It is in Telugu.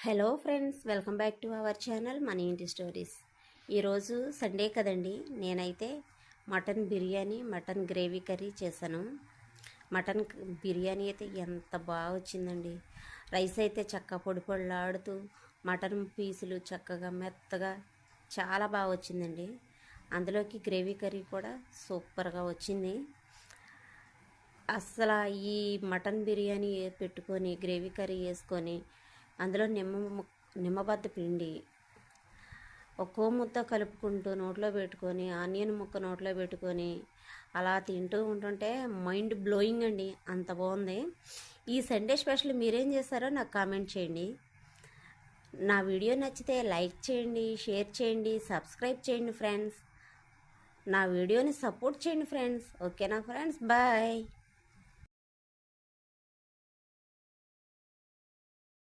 Hello friends, welcome back to our channel మన ఇంటి స్టోరీస్. ఈరోజు సండే కదండి, నేనైతే మటన్ గ్రేవీ కర్రీ చేశాను. మటన్ బిర్యానీ అయితే ఎంత బాగా వచ్చిందండి. రైస్ అయితే చక్కగా పొడి పొడిలాడుతూ, మటన్ పీసులు చక్కగా మెత్తగా చాలా బాగా వచ్చిందండి. అందులోకి గ్రేవీ కర్రీ కూడా సూపర్గా వచ్చింది. అస్సలు ఈ మటన్ బిర్యానీ పెట్టుకొని గ్రేవీ కర్రీ వేసుకొని అందులో నిమ్మబద్ద పిండి ఒక్కో ముద్ద కలుపుకుంటూ నోట్లో పెట్టుకొని ఆనియన్ ముక్క నోట్లో పెట్టుకొని అలా తింటూ ఉంటుంటే మైండ్ బ్లోయింగ్ అండి, అంత బాగుంది. ఈ సండే స్పెషల్ మీరేం చేస్తారో నాకు కామెంట్ చేయండి. నా వీడియో నచ్చితే లైక్ చేయండి, షేర్ చేయండి, సబ్స్క్రైబ్ చేయండి ఫ్రెండ్స్. నా వీడియోని సపోర్ట్ చేయండి ఫ్రెండ్స్. ఓకేనా ఫ్రెండ్స్, బాయ్.